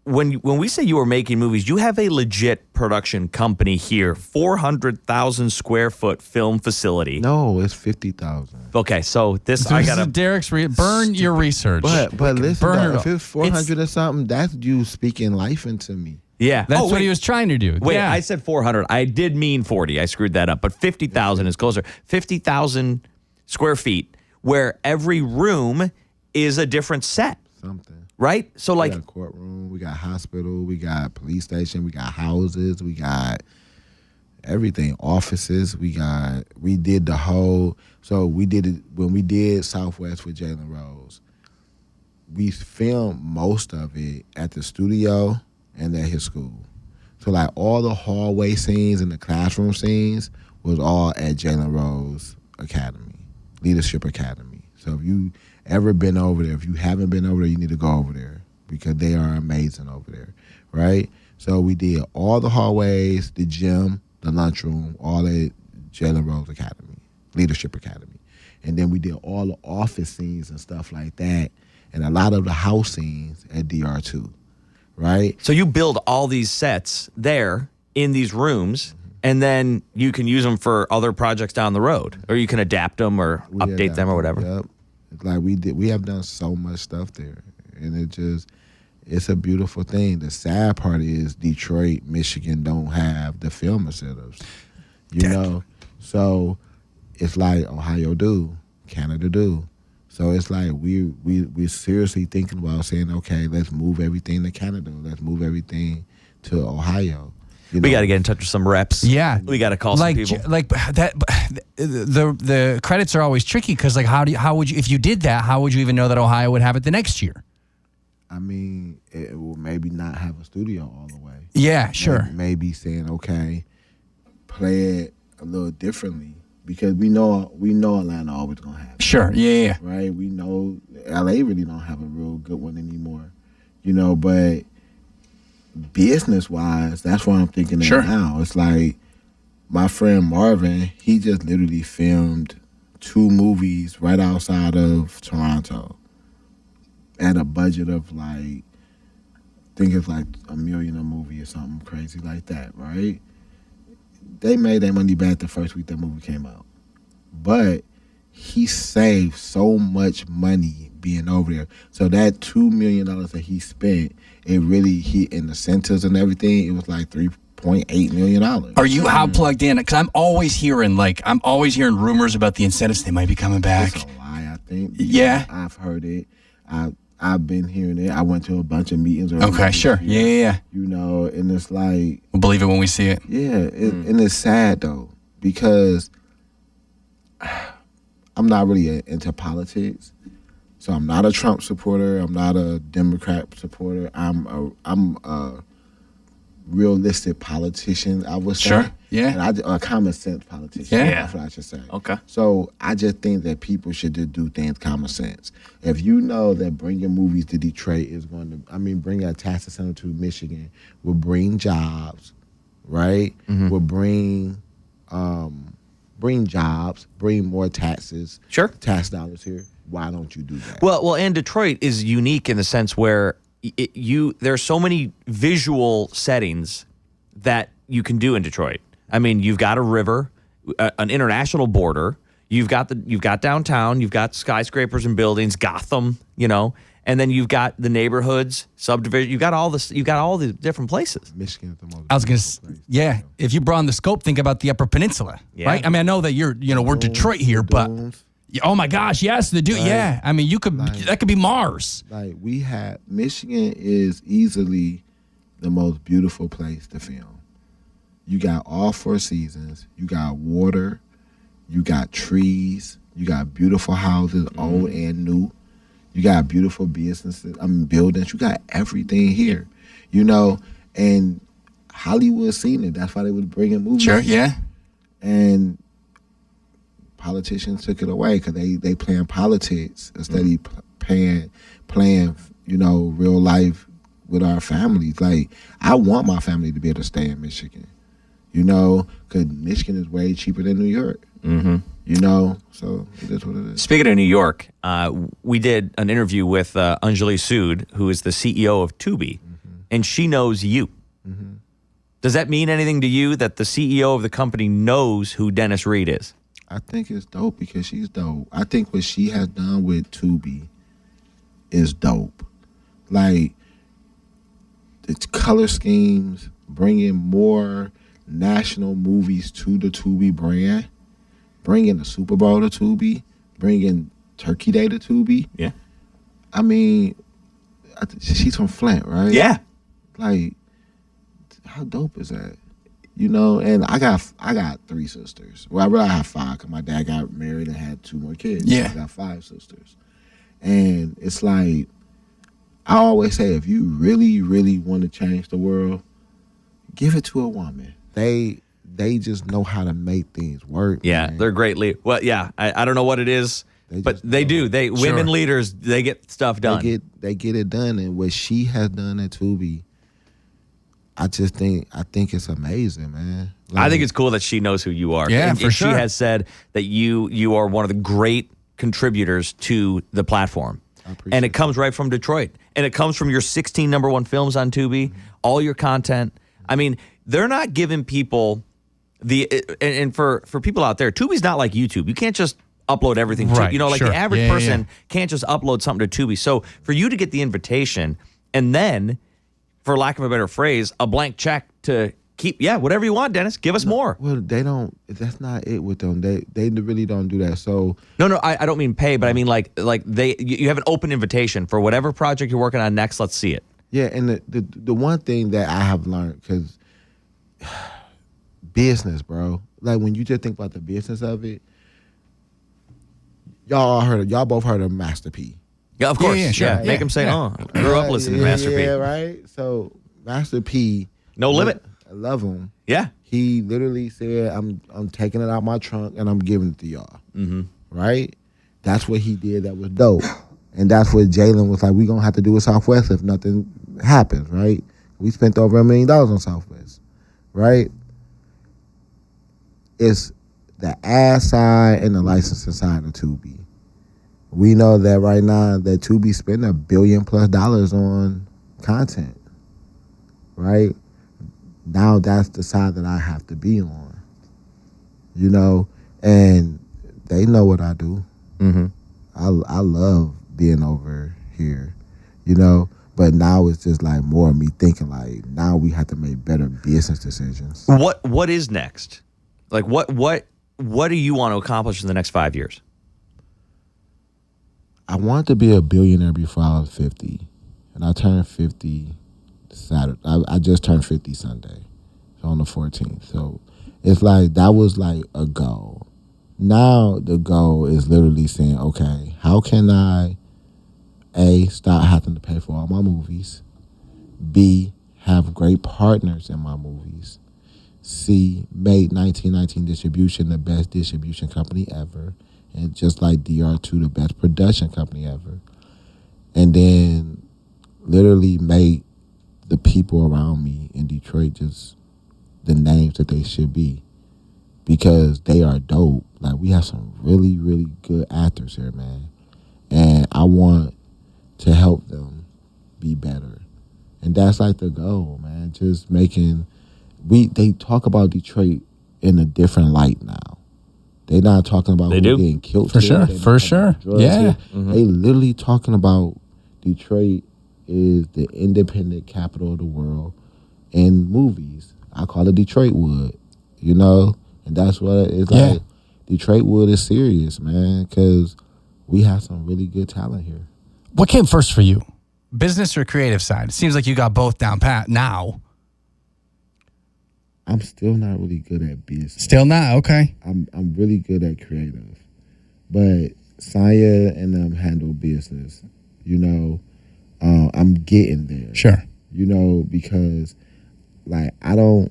When we say you are making movies, you have a legit production company here, 400,000 square foot film facility. No, it's 50,000. Okay, so I gotta Derek's burn your research. But listen, burn if it's 400 or something, that's you speaking life into me. Yeah, that's what he was trying to do. Wait, yeah. I said 400. I did mean 40. I screwed that up. But 50,000 is closer. 50,000 square feet, where every room is a different set. Something. Right? So like we got a courtroom, we got hospital, we got police station, we got houses, we got everything, offices, we did the whole, so we did it when we did Southwest with Jalen Rose. We filmed most of it at the studio and at his school. So like all the hallway scenes and the classroom scenes was all at Jalen Rose Academy, Leadership Academy. So if you ever been over there, if you haven't been over there, you need to go over there because they are amazing over there, right? So we did all the hallways, the gym, the lunchroom, all at Jalen Rose Academy, Leadership Academy. And then we did all the office scenes and stuff like that and a lot of the house scenes at DR2, right? So you build all these sets there in these rooms, and then you can use them for other projects down the road, or you can adapt them or update them or whatever. Yep. Like we have done so much stuff there, and it's a beautiful thing. The sad part is Detroit, Michigan don't have the film incentives, you know. So it's like Ohio do, Canada do. So it's like we're seriously thinking about saying, okay, let's move everything to Canada, let's move everything to Ohio. We got to get in touch with some reps. Yeah, we got to call some people. Like that, the credits are always tricky because like how would you, if you did that, how would you even know that Ohio would have it the next year? I mean, it will maybe not have a studio all the way. Yeah, sure. Maybe saying, okay, play it a little differently because we know Atlanta always gonna have it. Sure. Yeah. Right. We know LA really don't have a real good one anymore, you know, but business wise, that's what I'm thinking of now. It's like my friend Marvin, he just literally filmed 2 movies right outside of Toronto at a budget of like, I think it's like $1 million a movie or something crazy like that, right? They made their money back the first week that movie came out. But he saved so much money being over there. So that $2 million that he spent, it really hit in the centers and everything. It was like $3.8 million. Are you how plugged in? Because I'm always hearing rumors about the incentives. They might be coming back. It's a lie, I think. Yeah. I've heard it. I've been hearing it. I went to a bunch of meetings. Okay, sure. Yeah. You know, and it's like... We'll believe it when we see it. Yeah, and it's sad, though, because I'm not really into politics. So I'm not a Trump supporter. I'm not a Democrat supporter. I'm a realistic politician, I would say. Sure, yeah. And a common sense politician, that's what I should say. Okay. So I just think that people should just do things common sense. If you know that bringing movies to Detroit is going to, bring a tax incentive to Michigan will bring jobs, right? Mm-hmm. Will bring jobs, bring more taxes, tax dollars here. Why don't you do that? Well, and Detroit is unique in the sense where there are so many visual settings that you can do in Detroit. I mean, you've got a river, an international border. You've got downtown. You've got skyscrapers and buildings, Gotham. You know, and then you've got the neighborhoods, subdivision. You've got all this. You've got all the different places. Michigan's the most. I was gonna, If you broaden the scope, think about the Upper Peninsula, right? I mean, I know that we're Detroit here, but. Oh my gosh! Yes, the dude. Yeah, I mean, that could be Mars. Like Michigan is easily the most beautiful place to film. You got all 4 seasons. You got water. You got trees. You got beautiful houses, old and new. You got beautiful businesses. Buildings. You got everything here. You know, and Hollywood seen it. That's why they would bring in movies. Sure. Yeah. And politicians took it away because they playing politics instead of playing real life with our families. Like, I want my family to be able to stay in Michigan, because Michigan is way cheaper than New York. Mm-hmm. So it is what it is. Speaking of New York, we did an interview with Anjali Sood, who is the CEO of Tubi, and she knows you. Mm-hmm. Does that mean anything to you that the CEO of the company knows who Dennis Reed is? I think it's dope because she's dope. I think what she has done with Tubi is dope. Like, its color schemes, bringing more national movies to the Tubi brand, bringing the Super Bowl to Tubi, bringing Turkey Day to Tubi. Yeah. I mean, she's from Flint, right? Yeah. Like, how dope is that? And I got 3 sisters. Well, I really have 5 because my dad got married and had 2 more kids. Yeah. I got 5 sisters. And it's like, I always say, if you really, really want to change the world, give it to a woman. They just know how to make things work. Yeah, man. they're great leaders. Well, yeah, I don't know what it is, but they do. Women leaders, they get stuff done. They get it done. And what she has done at Tubi, I think it's amazing, man. I think it's cool that she knows who you are. Yeah, and for sure. She has said that you are one of the great contributors to the platform. And it comes right from Detroit. And it comes from your 16 #1 films on Tubi, all your content. I mean, they're not giving people and for people out there, Tubi's not like YouTube. You can't just upload everything to, Right, you know, like sure. the average Yeah, yeah, person yeah. can't just upload something to Tubi. So for you to get the invitation and then, for lack of a better phrase, a blank check to keep, whatever you want, Dennis, give us more. Well, they don't. That's not it with them. They really don't do that. So No, I don't mean pay, but I mean like you have an open invitation for whatever project you're working on next. Let's see it. yeah, and the one thing that I have learned, because business, bro. Like when you just think about the business of it, y'all both heard of Master P. Yeah, of course. Yeah, sure. Make them say, "Oh, I grew up listening to Master P." Yeah, right. So Master P, No limit. I love him. Yeah. He literally said, "I'm taking it out my trunk and I'm giving it to y'all." Mm-hmm. Right. That's what he did. That was dope. And that's what Jalen was like. We gonna have to do with Southwest if nothing happens. Right. We spent over $1 million on Southwest. Right. It's the ad side and the licensing side of Tubi. We know that right now that Tubi spending $1 billion+ on content, right? Now that's the side that I have to be on, you know, and they know what I do. Mm-hmm. I love being over here, you know, but now it's just like more of me thinking like now we have to make better business decisions. What is next? Like what do you want to accomplish in the next 5 years? I wanted to be a billionaire before I was 50, and I turned 50 Saturday. I just turned 50 Sunday, so on the 14th. So it's like that was like a goal. Now the goal is literally saying, okay, how can I, A, stop having to pay for all my movies, B, have great partners in my movies, C, made 1919 Distribution the best distribution company ever, and just like DR2 the best production company ever, and then literally make the people around me in Detroit just the names that they should be, because they are dope. Like we have some really, really good actors here, man, and I want to help them be better, and that's like the goal, man. Just making they talk about Detroit in a different light now. They're not talking about getting killed for sure. Yeah, mm-hmm. They literally talking about Detroit is the independent capital of the world in movies. I call it Detroit Wood, you know, and that's what it's like. Detroit Wood is serious, man, because we have some really good talent here. What came first for you, business or creative side? It seems like you got both down pat now. I'm still not really good at business. Still not? Okay. I'm really good at creative. But Saya and them handle business. You know, I'm getting there. Sure. You know, because like I don't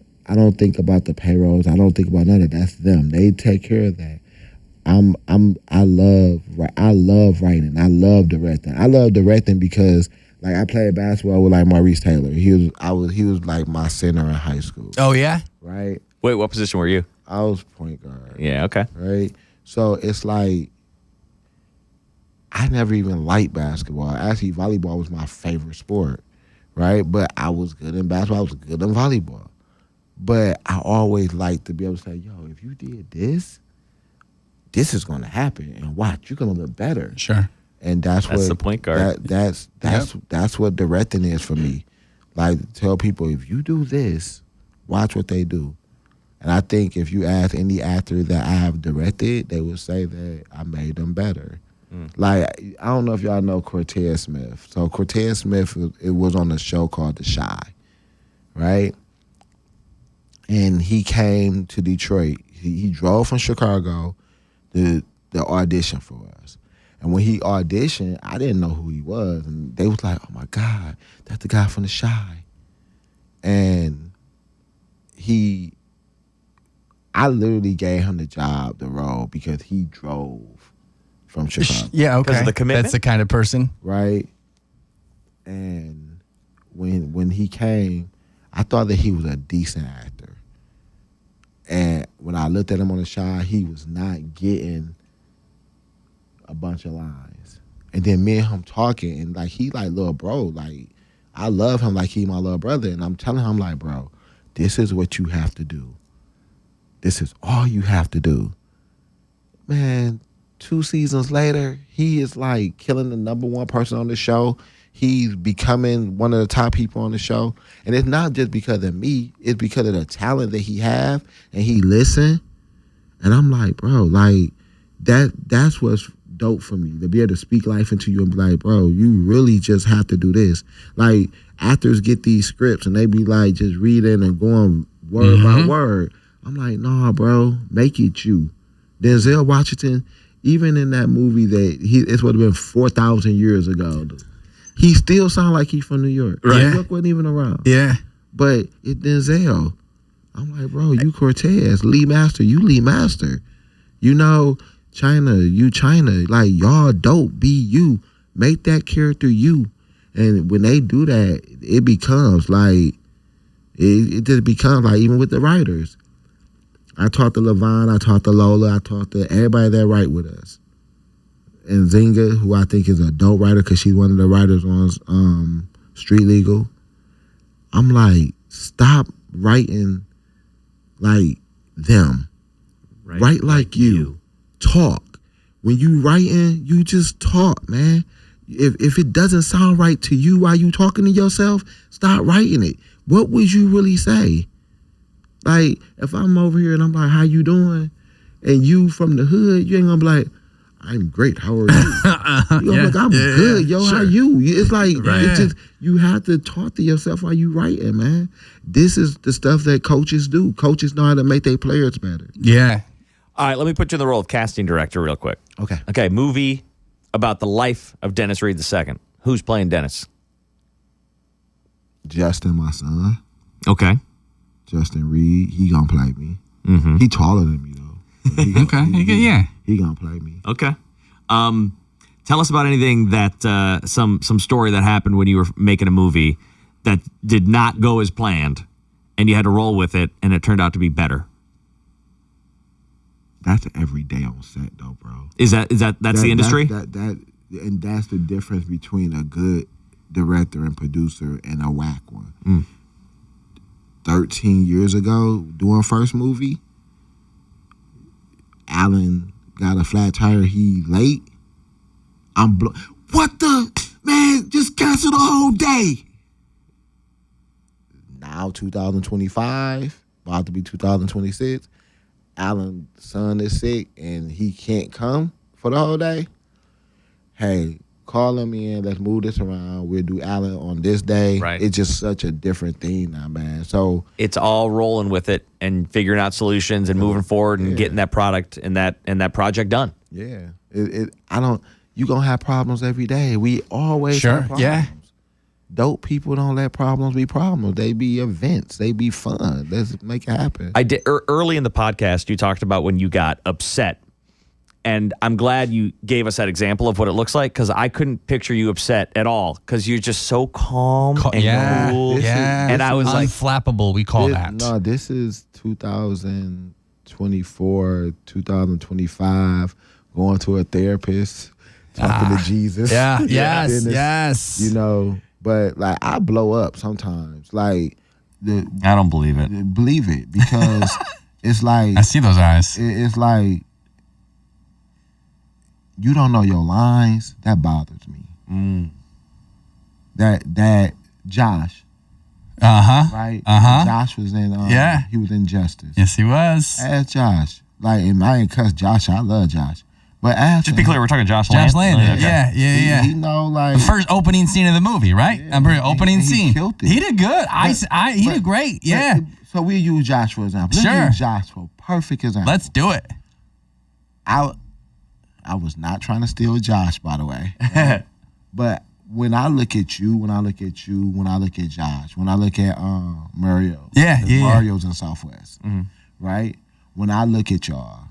think about the payrolls. I don't think about none of that. That's them. They take care of that. I love writing. I love directing. I love directing because like I played basketball with like Maurice Taylor. He was like my center in high school. Oh yeah? Right? Wait, what position were you? I was point guard. Yeah, okay. Right? So it's like I never even liked basketball. Actually, volleyball was my favorite sport. Right? But I was good in basketball. I was good in volleyball. But I always liked to be able to say, yo, if you did this is going to happen. And watch, you're going to look better. Sure. And that's what the point guard. That's what directing is for me. Like tell people, if you do this, watch what they do. And I think if you ask any actor that I have directed, they would say that I made them better. Like I don't know if y'all know Cortez Smith. So Cortez Smith, it was on a show called The Chi, right? And he came to Detroit. He drove from Chicago to audition for us. And when he auditioned, I didn't know who he was. And they was like, oh, my God, that's the guy from The Chi. And I literally gave him the role, because he drove from Chicago. Yeah, okay. Because of the commitment? That's the kind of person. Right? And when he came, I thought that he was a decent actor. And when I looked at him on The Chi, he was not getting a bunch of lines. And then me and him talking, and like he like little bro, like I love him like he my little brother, and I'm telling him like, bro, this is what you have to do. This is all you have to do. Man, 2 seasons later, he is like killing the #1 person on the show. He's becoming one of the top people on the show. And it's not just because of me. It's because of the talent that he have and he listen. And I'm like, bro, like that's what's dope for me, to be able to speak life into you and be like, bro, you really just have to do this. Like, actors get these scripts and they be like just reading and going word by word. I'm like, nah, bro, make it you. Denzel Washington, even in that movie it would have been 4,000 years ago, he still sound like he's from New York. Right. New York wasn't even around. Yeah. But it's Denzel. I'm like, bro, you Cortez. Lee Master, you Lee Master. You know, China, you China. Like, y'all dope, be you. Make that character you. And when they do that, it becomes like, it just becomes like, even with the writers. I talked to LaVon, I talked to Lola, I talked to everybody that write with us. And Zinga, who I think is a dope writer because she's one of the writers on Street Legal. I'm like, stop writing like them. Write like you. Talk. When you writing, you just talk, man. If it doesn't sound right to you while you talking to yourself, stop writing it. What would you really say? Like, if I'm over here and I'm like, how you doing? And you from the hood, you ain't gonna be like, I'm great. How are you? You're like, I'm good. Yo, how you? It's like, it's just, you have to talk to yourself while you writing, man. This is the stuff that coaches do. Coaches know how to make their players better. Yeah. All right, let me put you in the role of casting director real quick. Okay, movie about the life of Dennis Reed II. Who's playing Dennis? Justin, my son. Okay. Justin Reed, he gonna play me. Mm-hmm. He taller than me, though. He gonna play me. Okay. Tell us about anything that some story that happened when you were making a movie that did not go as planned, and you had to roll with it, and it turned out to be better. That's every day on set, though, bro. That's the industry? And that's the difference between a good director and producer and a whack one. 13 years ago, doing first movie, Alan got a flat tire. He late. What the? Man, just cancel the whole day. Now 2025, about to be 2026. Alan's son is sick and he can't come for the whole day. Hey, call him in. Let's move this around. We'll do Alan on this day. Right. It's just such a different thing now, man. So it's all rolling with it and figuring out solutions and moving forward and getting that product and that project done. Yeah. You gonna have problems every day. We always have problems. Yeah. Dope people don't let problems be problems. They be events. They be fun. Let's make it happen. I did early in the podcast. You talked about when you got upset, and I'm glad you gave us that example of what it looks like, because I couldn't picture you upset at all, because you're just so calm and cool. And I was like, unflappable. We call that. No, this is 2024, 2025. Going to a therapist, talking to Jesus. Yeah. Yes. You know. But like, I blow up sometimes. Like, I don't believe it. Believe it, because it's like, I see those eyes. It's like, you don't know your lines. That bothers me. That Josh. Right. Josh was in. He was in Justice. Yes, he was. Ask Josh. Like, and I ain't cuss Josh. I love Josh. But just be clear, we're talking Josh Land. Josh Land. Yeah. He know, like, the first opening scene of the movie, right? Yeah, opening scene. He killed it. He did good. He did great. Yeah. So we use Josh for example. Let's use Josh for perfect example. Let's do it. I was not trying to steal Josh, by the way. But when I look at you, when I look at Josh, when I look at Mario. Mario's in Southwest. Right? When I look at y'all,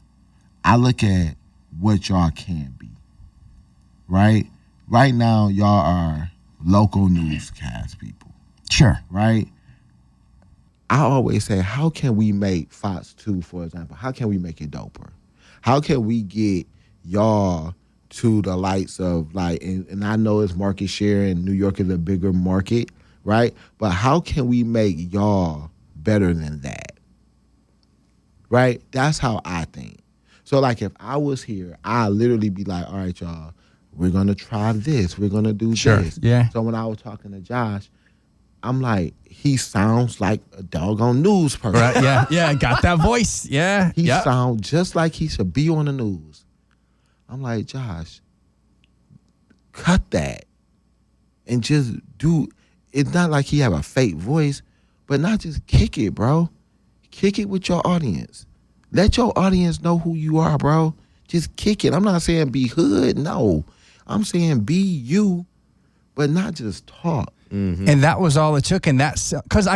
I look at what y'all can be, right? Right now, y'all are local newscast people. Sure. Right? I always say, how can we make Fox 2, for example, how can we make it doper? How can we get y'all to the lights of, like, and I know it's market share and New York is a bigger market, right? But how can we make y'all better than that? Right? That's how I think. So like if I was here, I'd literally be like, all right, y'all, we're gonna try this. We're gonna do this. Yeah. So when I was talking to Josh, I'm like, he sounds like a doggone news person. Right. Yeah. Yeah. Got that voice. Yeah. He sounds just like he should be on the news. I'm like, Josh, cut that and just do. It's not like he have a fake voice, but not just kick it, bro. Kick it with your audience. Let your audience know who you are, bro. Just kick it. I'm not saying be hood, no. I'm saying be you, but not just talk. Mm-hmm. And that was all it took. And that's because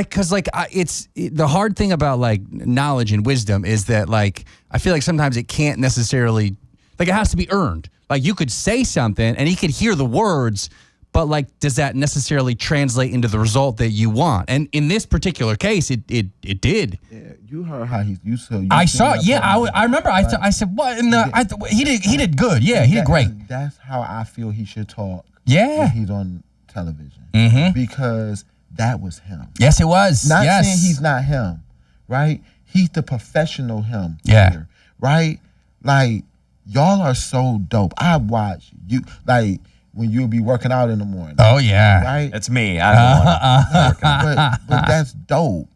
it's the hard thing about like knowledge and wisdom is that like I feel like sometimes it can't necessarily, like it has to be earned. Like you could say something and he could hear the words, but like does that necessarily translate into the result that you want? And in this particular case, it did. Yeah, you heard how you saw. I saw it. Yeah, I remember. Right? I said what? He did good. Yeah, he did great. That's how I feel he should talk. Yeah, when he's on television because that was him. Yes, it was. Not saying he's not him, right? He's the professional him. Yeah, here, right. Like y'all are so dope. I watch you like. When you'll be working out in the morning. Oh, yeah. Right? That's me. I'm but that's dope.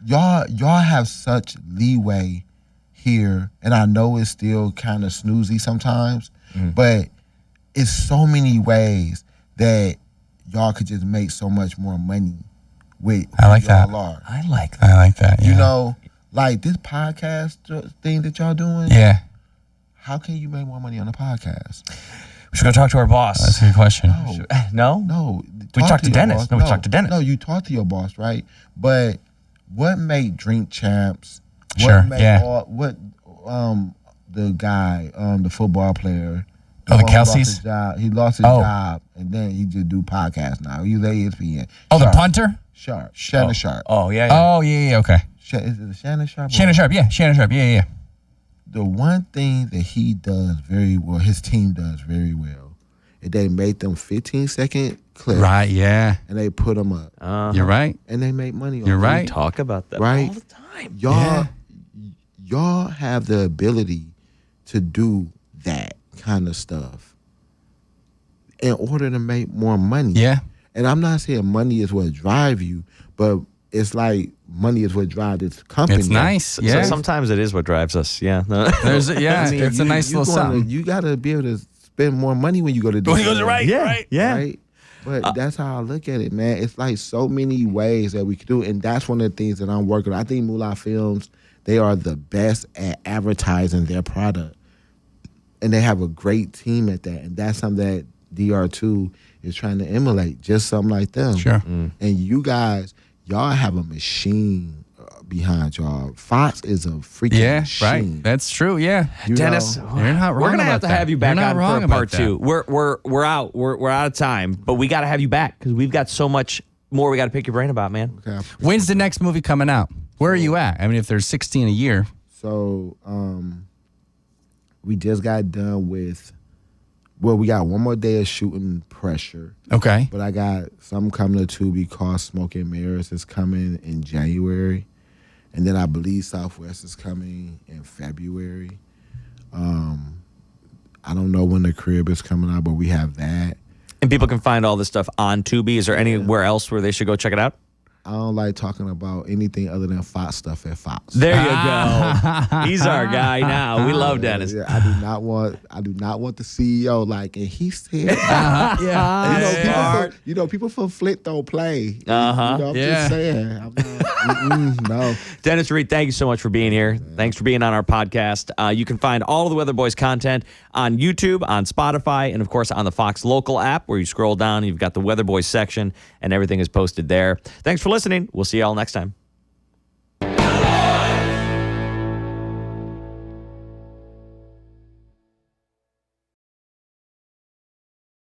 Y'all have such leeway here, and I know it's still kind of snoozy sometimes, but it's so many ways that y'all could just make so much more money with who I like that. are. I like that. Yeah. You know, like this podcast thing that y'all doing. Yeah. How can you make more money on a podcast? We should go talk to our boss. That's a good question. No. We talked to Dennis. No, we talked to Dennis. No, you talk to your boss, right? But what made Drink Champs? Sure. The guy, the football player. The Kelce's? He lost his job, and then he just do podcasts now. He's at ESPN. Oh, the punter? Sharp. Shannon Sharp. Oh, yeah. Oh, yeah, okay. Is it Shannon Sharp? Shannon Sharp, yeah. Shannon Sharp, yeah. The one thing that he does very well, his team does very well, is they make them 15-second clips. Right, yeah. And they put them up. You're right. And they make money on You're it. right. We talk about that right? all the time. Y'all have the ability to do that kind of stuff in order to make more money. Yeah. And I'm not saying money is what drives you, but it's like money is what drives this company. It's nice. Yeah. So sometimes it is what drives us. Yeah. There's it's a nice little something. You got to be able to spend more money when you go to do it. Right. Yeah. Right? But that's how I look at it, man. It's like so many ways that we could do it. And that's one of the things that I'm working on. I think Moolah Films, they are the best at advertising their product. And they have a great team at that. And that's something that DR2 is trying to emulate. Just something like them. Sure. And you guys, y'all have a machine behind y'all. Fox is a freaking machine. Right. That's true. Yeah. Dennis, you're not wrong. We're gonna have to have you back on for part 2. We're out. We're out of time, but we got to have you back because we've got so much more we got to pick your brain about, man. Okay. When's the next movie coming out? Where are you at? I mean, if there's 16 a year. So, we just got done with. Well, we got one more day of shooting Pressure. Okay. But I got something coming to Tubi called Smoke and Mirrors. It's coming in January. And then I believe Southwest is coming in February. I don't know when The Crib is coming out, but we have that. And people can find all this stuff on Tubi. Is there anywhere else where they should go check it out? I don't like talking about anything other than Fox stuff at Fox. There you go. He's our guy now. We love Dennis. Yeah, I do not want the CEO like, and he said, people from Flint don't play. I'm just saying. No. Dennis Reed, thank you so much for being here. Thanks for being on our podcast. You can find all of the Weatherboys content on YouTube, on Spotify, and of course on the Fox Local app where you scroll down, you've got the Weatherboys section and everything is posted there. Thanks for listening. We'll see you all next time.